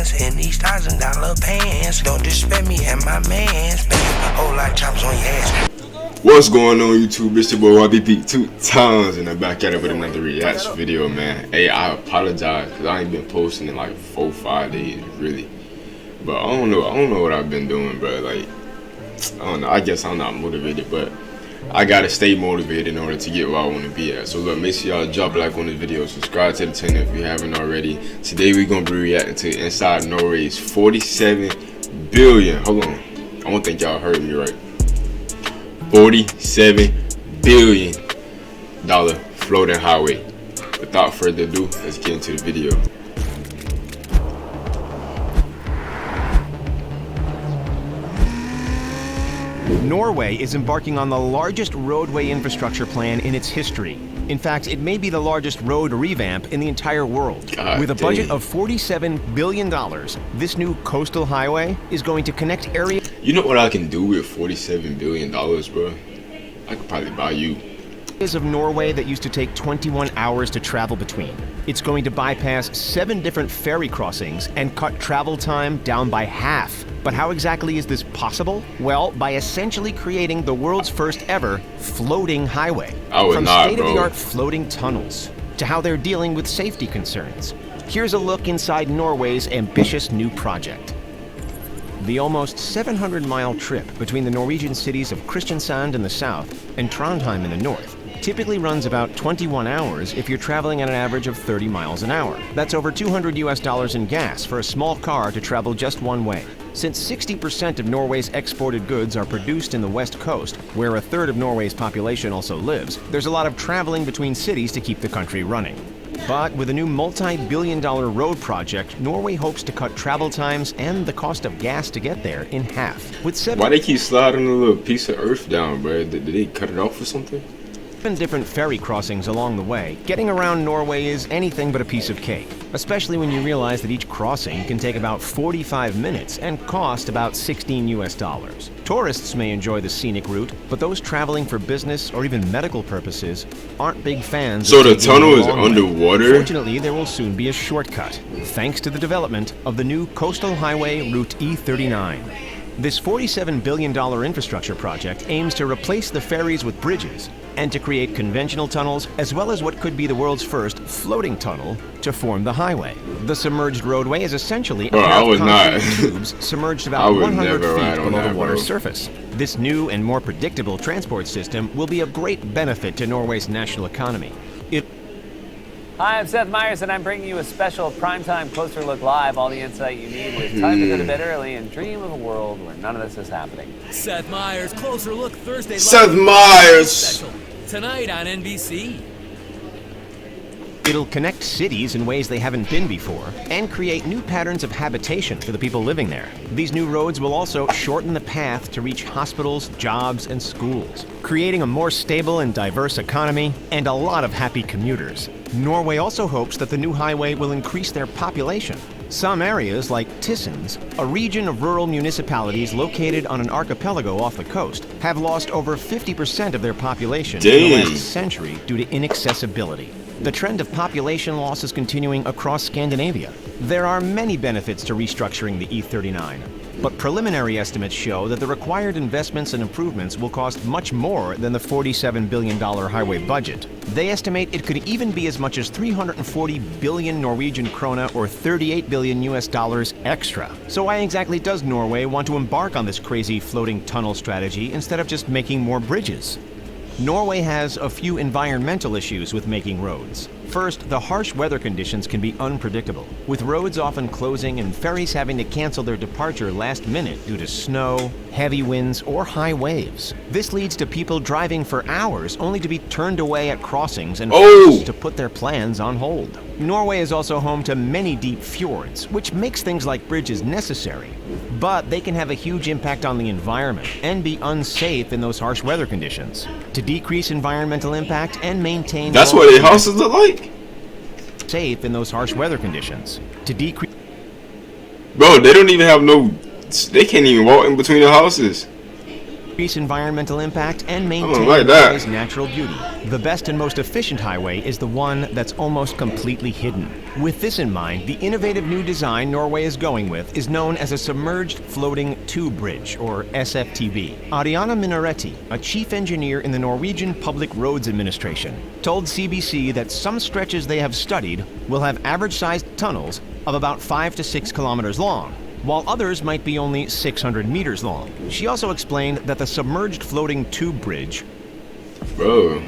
bands in these $1,000 pants. Don't disrespect me and my mans. Baby, whole lot of chops on your ass. What's going on YouTube? It's your boy YBP 2 times, and I'm back at it with another reaction video, man. Hey, I apologize because I ain't been posting in like 4-5 days, really. But I don't know what I've been doing, bro. Like, I don't know. I guess I'm not motivated, but I gotta stay motivated in order to get where I want to be at. So look, make sure y'all drop a like on this video, subscribe to the channel if you haven't already. Today we're gonna be reacting to inside Norway's 47 billion. Hold on, I don't think y'all heard me right. $47 billion floating highway. Without further ado, let's get into the video. Norway is embarking on the largest roadway infrastructure plan in its history. In fact, it may be the largest road revamp in the entire world. With a budget of $47 billion, this new coastal highway is going to connect areas. You know what I can do with $47 billion, bro? I could probably buy you. Of Norway that used to take 21 hours to travel between. It's going to bypass 7 different ferry crossings and cut travel time down by half. But how exactly is this possible? Well, by essentially creating the world's first ever floating highway. From state-of-the-art floating tunnels to how they're dealing with safety concerns. Here's a look inside Norway's ambitious new project. The almost 700-mile trip between the Norwegian cities of Kristiansand in the south and Trondheim in the north typically runs about 21 hours if you're traveling at an average of 30 miles an hour. That's over $200 in gas for a small car to travel just one way. Since 60% of Norway's exported goods are produced in the west coast, where a third of Norway's population also lives, there's a lot of traveling between cities to keep the country running. But with a new multi-billion-dollar road project, Norway hopes to cut travel times and the cost of gas to get there in half. Why they keep sliding a little piece of earth down, bro? Did they cut it off or something? 7 different ferry crossings along the way, getting around Norway is anything but a piece of cake, especially when you realize that each crossing can take about 45 minutes and cost about $16 US. Tourists may enjoy the scenic route, but those traveling for business or even medical purposes aren't big fans. So the tunnel is underwater? Fortunately, there will soon be a shortcut, thanks to the development of the new coastal highway route E39. This $47 billion infrastructure project aims to replace the ferries with bridges and to create conventional tunnels as well as what could be the world's first floating tunnel to form the highway. The submerged roadway is essentially a pair of concrete tubes submerged about 100 feet below the water's surface. This new and more predictable transport system will be of great benefit to Norway's national economy. Hi, I'm Seth Meyers, and I'm bringing you a special primetime Closer Look Live. All the insight you need with time to go to bed early and dream of a world where none of this is happening. Seth Meyers, Closer Look Thursday Live. Seth Meyers! Special tonight on NBC. It'll connect cities in ways they haven't been before and create new patterns of habitation for the people living there. These new roads will also shorten the path to reach hospitals, jobs, and schools, creating a more stable and diverse economy and a lot of happy commuters. Norway also hopes that the new highway will increase their population. Some areas, like Tysons, a region of rural municipalities located on an archipelago off the coast, have lost over 50% of their population in the last century due to inaccessibility. The trend of population loss is continuing across Scandinavia. There are many benefits to restructuring the E39, but preliminary estimates show that the required investments and improvements will cost much more than the $47 billion highway budget. They estimate it could even be as much as 340 billion Norwegian krona or $38 billion US extra. So why exactly does Norway want to embark on this crazy floating tunnel strategy instead of just making more bridges? Norway has a few environmental issues with making roads. First, the harsh weather conditions can be unpredictable, with roads often closing and ferries having to cancel their departure last minute due to snow, heavy winds, or high waves. This leads to people driving for hours only to be turned away at crossings and forced to put their plans on hold. Norway is also home to many deep fjords, which makes things like bridges necessary. But they can have a huge impact on the environment and be unsafe in those harsh weather conditions. To decrease environmental impact and maintain— That's what their houses look like? Safe in those harsh weather conditions. To decrease— Bro, they don't even have no— they can't even walk in between the houses. Increase environmental impact and maintain like that. Norway's natural beauty. The best and most efficient highway is the one that's almost completely hidden. With this in mind, the innovative new design Norway is going with is known as a submerged floating tube bridge, or SFTB. Ariana Minaretti, a chief engineer in the Norwegian Public Roads Administration, told CBC that some stretches they have studied will have average-sized tunnels of about 5 to 6 kilometers long, while others might be only 600 meters long. She also explained that the submerged floating tube bridge, Bro.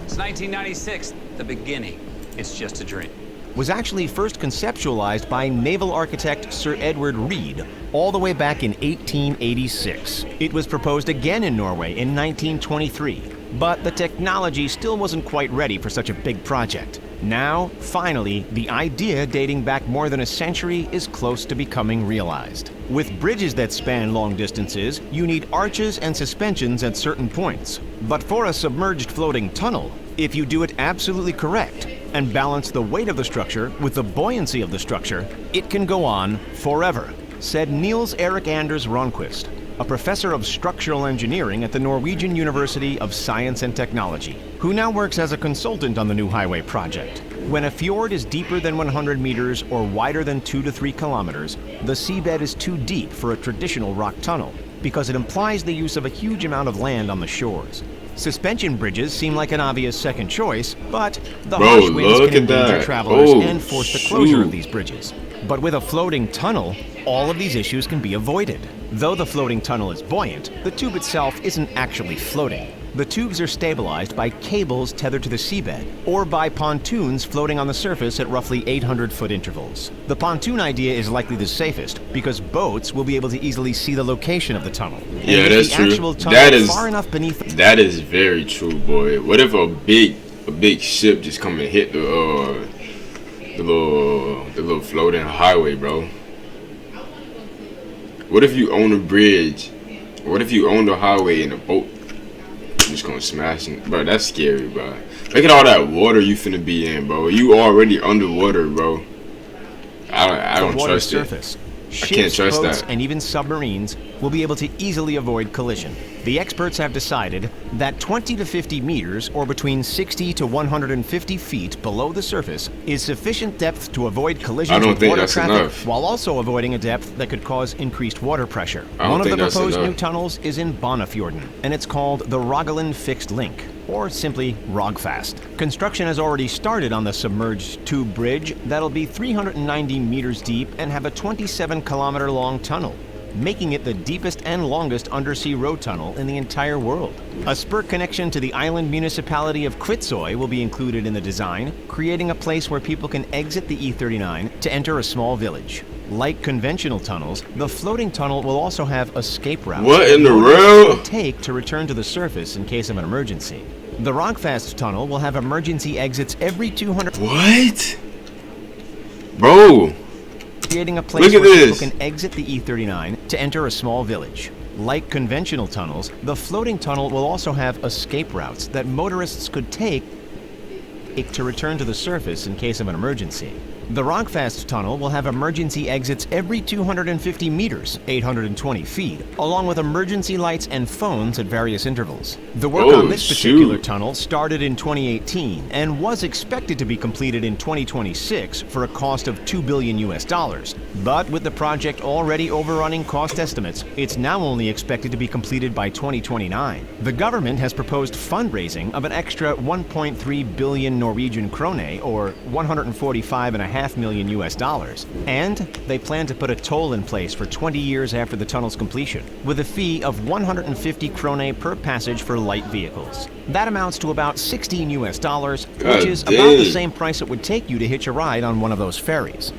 It's 1996, the beginning. It's just a dream. was actually first conceptualized by naval architect Sir Edward Reed all the way back in 1886. It was proposed again in Norway in 1923, but the technology still wasn't quite ready for such a big project. Now, finally, the idea dating back more than a century is close to becoming realized. With bridges that span long distances, you need arches and suspensions at certain points. But for a submerged floating tunnel, if you do it absolutely correct and balance the weight of the structure with the buoyancy of the structure, it can go on forever, said Niels Erik Anders Ronquist, a professor of structural engineering at the Norwegian University of Science and Technology, who now works as a consultant on the new highway project. When a fjord is deeper than 100 meters or wider than 2 to 3 kilometers, the seabed is too deep for a traditional rock tunnel because it implies the use of a huge amount of land on the shores. Suspension bridges seem like an obvious second choice, but the harsh winds can endanger travelers and force the closure of these bridges. But with a floating tunnel, all of these issues can be avoided. Though the floating tunnel is buoyant, the tube itself isn't actually floating. The tubes are stabilized by cables tethered to the seabed, or by pontoons floating on the surface at roughly 800-foot intervals. The pontoon idea is likely the safest, because boats will be able to easily see the location of the tunnel. Yeah, and that's the true. actual tunnel far enough beneath That is very true, boy. What if a big ship just come and hit the little floating highway, bro? What if you own a bridge? What if you own the highway and a boat just gonna smash it? Bro, that's scary, bro. Look at all that water you finna be in, bro. You already underwater, bro. I don't trust surface. it. Ships, I can't trust boats, that. and even submarines will be able to easily avoid collision. The experts have decided that 20 to 50 meters, or between 60 to 150 feet below the surface, is sufficient depth to avoid collisions with water traffic, enough. while also avoiding a depth that could cause increased water pressure. I don't One of the think that's proposed enough. new tunnels is in Bonnefjorden, and it's called the Rogaland Fixed Link, or simply Rogfast. Construction has already started on the submerged tube bridge that'll be 390 meters deep and have a 27-kilometer long tunnel, making it the deepest and longest undersea road tunnel in the entire world. A spur connection to the island municipality of Kvitsøy will be included in the design, creating a place where people can exit the E39 to enter a small village. Like conventional tunnels, the floating tunnel will also have escape routes What in the motorists world? can take to return to the surface in case of an emergency. The Rogfast tunnel will have emergency exits every 200, What? Bro. creating a place Look at where this. people can exit the E39 to enter a small village. Like conventional tunnels, the floating tunnel will also have escape routes that motorists could take to return to the surface in case of an emergency. The Rogfast tunnel will have emergency exits every 250 meters, 820 feet, along with emergency lights and phones at various intervals. The work on this particular tunnel started in 2018 and was expected to be completed in 2026 for a cost of $2 billion US. But with the project already overrunning cost estimates, it's now only expected to be completed by 2029. The government has proposed fundraising of an extra 1.3 billion Norwegian krone, or $145.5 million US, and they plan to put a toll in place for 20 years after the tunnel's completion, with a fee of 150 krone per passage for light vehicles. That amounts to about $16 US, which is about the same price it would take you to hitch a ride on one of those ferries.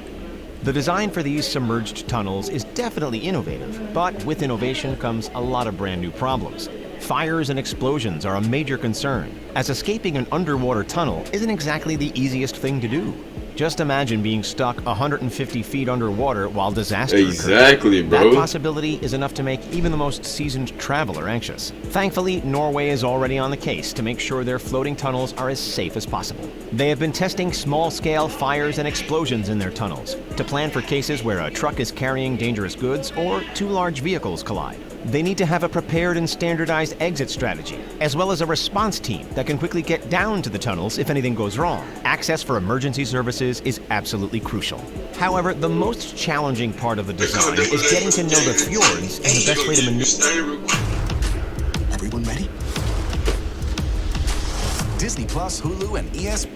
The design for these submerged tunnels is definitely innovative, but with innovation comes a lot of brand new problems. Fires and explosions are a major concern, as escaping an underwater tunnel isn't exactly the easiest thing to do. Just imagine being stuck 150 feet underwater while disaster occurs. Exactly, bro. That possibility is enough to make even the most seasoned traveler anxious. Thankfully, Norway is already on the case to make sure their floating tunnels are as safe as possible. They have been testing small-scale fires and explosions in their tunnels to plan for cases where a truck is carrying dangerous goods or two large vehicles collide. They need to have a prepared and standardized exit strategy, as well as a response team that can quickly get down to the tunnels if anything goes wrong. Access for emergency services is absolutely crucial. However, the most challenging part of the design is getting to know the fjords and the best way to maneuver. Everyone ready? Disney Plus, Hulu, and ESPN.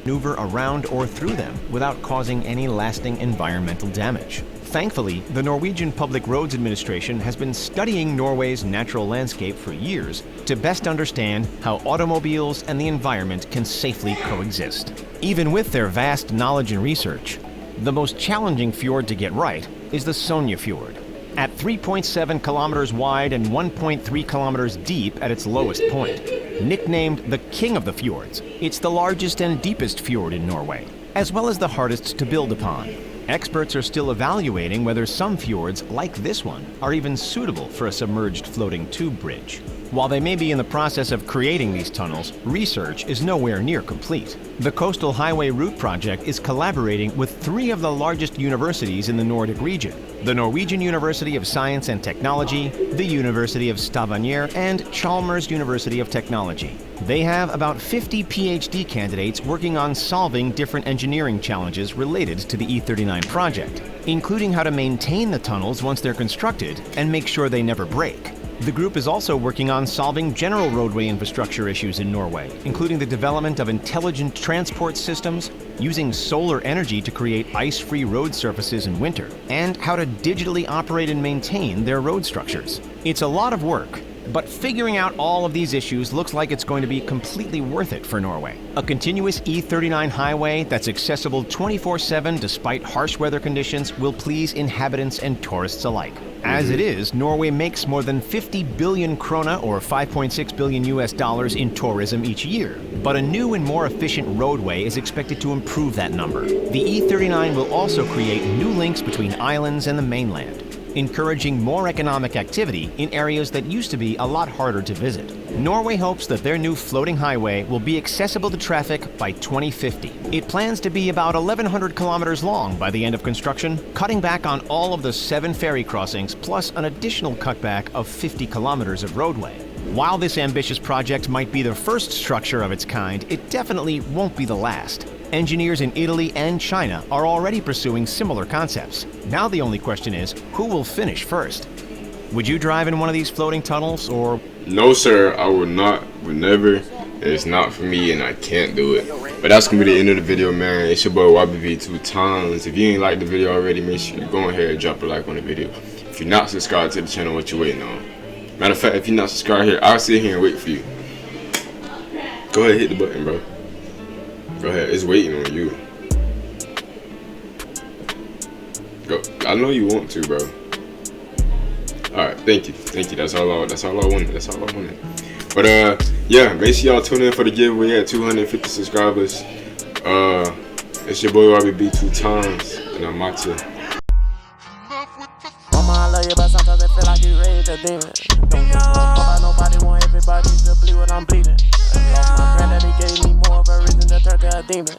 Maneuver around or through them without causing any lasting environmental damage. Thankfully, the Norwegian Public Roads Administration has been studying Norway's natural landscape for years to best understand how automobiles and the environment can safely coexist. Even with their vast knowledge and research, the most challenging fjord to get right is the Sonja Fjord. At 3.7 kilometers wide and 1.3 kilometers deep at its lowest point, nicknamed the King of the Fjords, it's the largest and deepest fjord in Norway, as well as the hardest to build upon. Experts are still evaluating whether some fjords, like this one, are even suitable for a submerged floating tube bridge. While they may be in the process of creating these tunnels, research is nowhere near complete. The Coastal Highway Route Project is collaborating with 3 of the largest universities in the Nordic region: the Norwegian University of Science and Technology, the University of Stavanger, and Chalmers University of Technology. They have about 50 PhD candidates working on solving different engineering challenges related to the E39 project, including how to maintain the tunnels once they're constructed and make sure they never break. The group is also working on solving general roadway infrastructure issues in Norway, including the development of intelligent transport systems, using solar energy to create ice-free road surfaces in winter, and how to digitally operate and maintain their road structures. It's a lot of work, but figuring out all of these issues looks like it's going to be completely worth it for Norway. A continuous E39 highway that's accessible 24/7 despite harsh weather conditions will please inhabitants and tourists alike. As it is, Norway makes more than 50 billion krona, or $5.6 billion in tourism each year. But a new and more efficient roadway is expected to improve that number. The E39 will also create new links between islands and the mainland, encouraging more economic activity in areas that used to be a lot harder to visit. Norway hopes that their new floating highway will be accessible to traffic by 2050. It plans to be about 1,100 kilometers long by the end of construction, cutting back on all of the 7 ferry crossings, plus an additional cutback of 50 kilometers of roadway. While this ambitious project might be the first structure of its kind, it definitely won't be the last. Engineers in Italy and China are already pursuing similar concepts. Now the only question is, who will finish first? Would you drive in one of these floating tunnels, or? No, sir, I would not, would never. It's not for me, and I can't do it. But that's gonna be the end of the video, man. It's your boy YBV 2 times. If you ain't liked the video already, make sure you go ahead and drop a like on the video. If you're not subscribed to the channel, what you waiting on? Matter of fact, if you're not subscribed here, I'll sit here and wait for you. Go ahead, hit the button, bro. Go ahead, it's waiting on you. Go. I know you want to, bro. Alright, thank you. Thank you. That's all I wanted. But yeah, make sure y'all tune in for the giveaway at 250 subscribers. It's your boy YBB 2 times, and I'm out to. Mama, I love you, but sometimes I feel like you raised a demon. Don't give a fuck about nobody, want everybody to bleed what I'm bleeding. I lost my granddaddy, gave me more of a reason to turn to a demon.